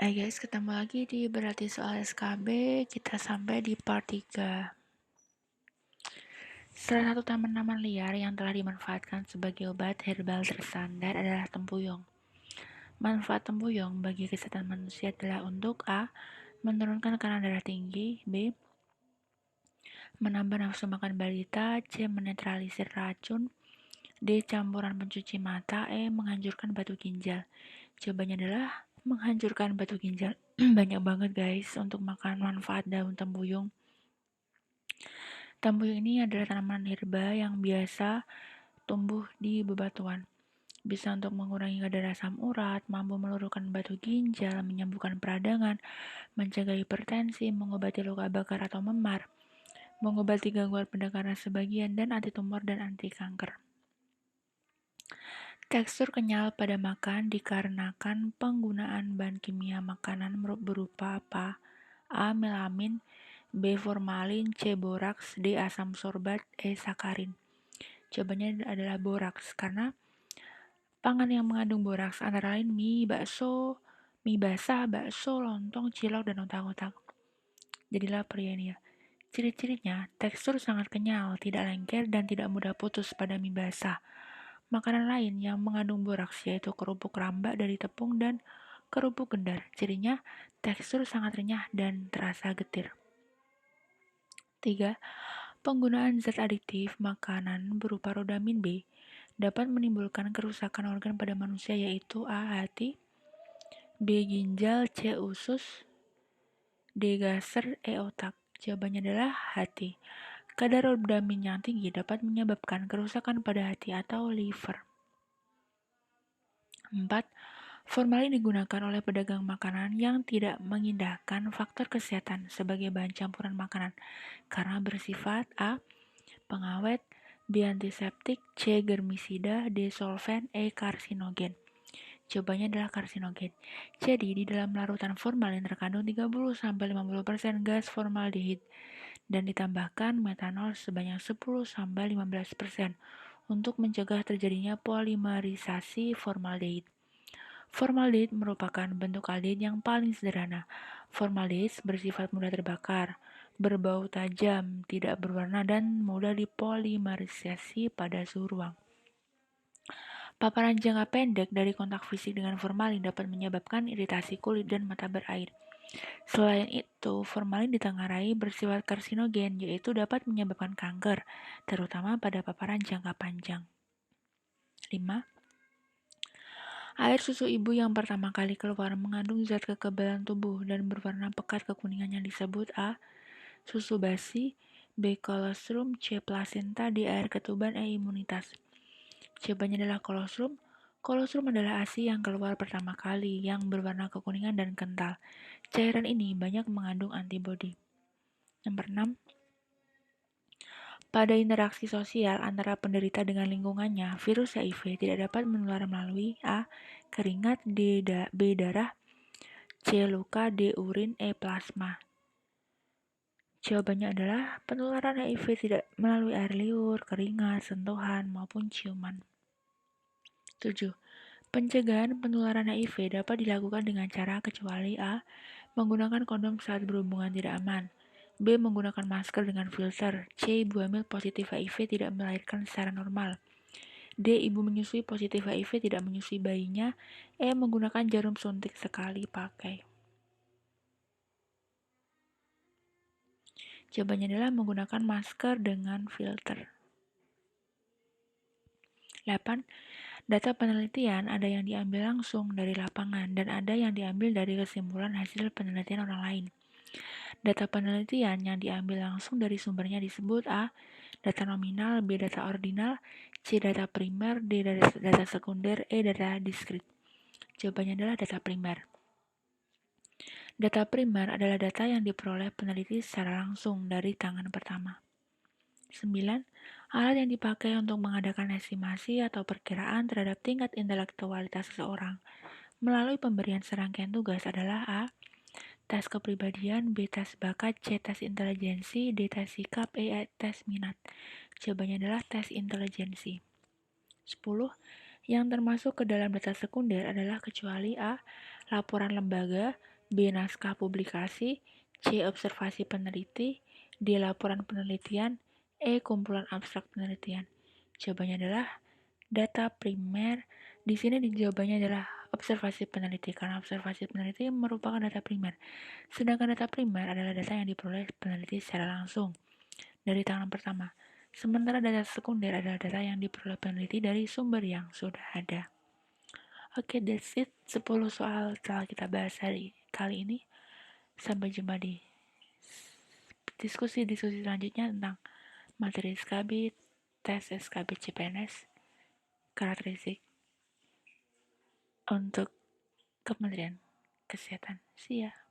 Hai guys, ketemu lagi di Berarti Soal SKB. Kita sampai di part 3. Salah satu tanaman liar yang telah dimanfaatkan sebagai obat herbal terstandar adalah tempuyung. Manfaat tempuyung bagi kesehatan manusia adalah untuk A. Menurunkan tekanan darah tinggi, B. Menambah nafsu makan balita, C. Menetralisir racun, D. Campuran pencuci mata, E. Menghancurkan batu ginjal. Jawabannya adalah menghancurkan batu ginjal. Banyak banget guys untuk makan manfaat daun tempuyung. Tempuyung ini adalah tanaman herba yang biasa tumbuh di bebatuan. Bisa untuk mengurangi kadar asam urat, mampu meluruhkan batu ginjal, menyembuhkan peradangan, mencegah hipertensi, mengobati luka bakar atau memar, mengobati gangguan pendarahan sebagian, dan anti tumor dan anti kanker. Tekstur kenyal pada makan dikarenakan penggunaan bahan kimia makanan berupa apa? A. Melamin, B. Formalin, C. Boraks, D. Asam sorbat, E. Sakarin. Jawabannya adalah boraks, karena pangan yang mengandung boraks antara lain mie, bakso, mie basah, bakso, lontong, cilok, dan otak-otak. Jadilah pria ini ya. Ciri-cirinya, tekstur sangat kenyal, tidak lengket, dan tidak mudah putus pada mie basah. Makanan lain yang mengandung boraks yaitu kerupuk rambak dari tepung dan kerupuk gendar. Cirinya, tekstur sangat renyah dan terasa getir. 3. Penggunaan zat adiktif makanan berupa rodamin B dapat menimbulkan kerusakan organ pada manusia yaitu A. Hati, B. Ginjal, C. Usus, D. Gaser, E. Otak. Jawabannya adalah hati. Kadar rodamin yang tinggi dapat menyebabkan kerusakan pada hati atau liver. 4. Formalin digunakan oleh pedagang makanan yang tidak mengindahkan faktor kesehatan sebagai bahan campuran makanan karena bersifat A. Pengawet, B. Antiseptik, C. Germisida, D. Solvent, E. Karsinogen. Jawabannya adalah karsinogen. Jadi, di dalam larutan formalin terkandung 30-50% gas formaldehid dan ditambahkan metanol sebanyak 10-15% untuk mencegah terjadinya polimerisasi formaldehid. Formaldehid merupakan bentuk aldehid yang paling sederhana. Formaldehid bersifat mudah terbakar, berbau tajam, tidak berwarna, dan mudah dipolimerisasi pada suhu ruang. Paparan jangka pendek dari kontak fisik dengan formalin dapat menyebabkan iritasi kulit dan mata berair. Selain itu, formalin ditengarai bersifat karsinogen, yaitu dapat menyebabkan kanker, terutama pada paparan jangka panjang. 5. Air susu ibu yang pertama kali keluar mengandung zat kekebalan tubuh dan berwarna pekat kekuningan yang disebut A. Susu basi, B. Kolostrum, C. Plasenta, D. Air ketuban, E. Imunitas. Jawabannya adalah kolostrum. Kolostrum adalah ASI yang keluar pertama kali, yang berwarna kekuningan dan kental. Cairan ini banyak mengandung antibodi. Nomor 6. Pada interaksi sosial antara penderita dengan lingkungannya, virus HIV tidak dapat menular melalui A. Keringat, B. Darah, C. Luka, D. Urin, E. Plasma. Jawabannya adalah penularan HIV tidak melalui air liur, keringat, sentuhan, maupun ciuman. 7. Pencegahan penularan HIV dapat dilakukan dengan cara kecuali A. Menggunakan kondom saat berhubungan tidak aman, B. Menggunakan masker dengan filter, C. Ibu hamil positif HIV tidak melahirkan secara normal, D. Ibu menyusui positif HIV tidak menyusui bayinya, E. Menggunakan jarum suntik sekali pakai. Jawabannya adalah menggunakan masker dengan filter. 8. Data penelitian ada yang diambil langsung dari lapangan dan ada yang diambil dari kesimpulan hasil penelitian orang lain. Data penelitian yang diambil langsung dari sumbernya disebut A. Data nominal, B. Data ordinal, C. Data primer, D. Data sekunder, E. Data diskrit. Jawabannya adalah data primer. Data primer adalah data yang diperoleh peneliti secara langsung dari tangan pertama. 9. Alat yang dipakai untuk mengadakan estimasi atau perkiraan terhadap tingkat intelektualitas seseorang melalui pemberian serangkaian tugas adalah A. Tes kepribadian, B. Tes bakat, C. Tes intelijensi, D. Tes sikap, E. Tes minat. Jawabannya adalah tes intelijensi. 10. Yang termasuk ke dalam data sekunder adalah kecuali A. Laporan lembaga, B. Naskah publikasi, C. Observasi peneliti, D. Laporan penelitian, E. Kumpulan abstrak penelitian. Jawabannya adalah data primer. Di sini jawabannya adalah observasi peneliti, karena observasi peneliti merupakan data primer. Sedangkan data primer adalah data yang diperoleh peneliti secara langsung dari tangan pertama. Sementara data sekunder adalah data yang diperoleh peneliti dari sumber yang sudah ada. Oke, that's it. 10 soal telah kita bahas hari kali ini. Sampai jumpa di diskusi-diskusi selanjutnya tentang materi SKB, tes SKB CPNS, karakteristik untuk Kementerian Kesehatan. See ya.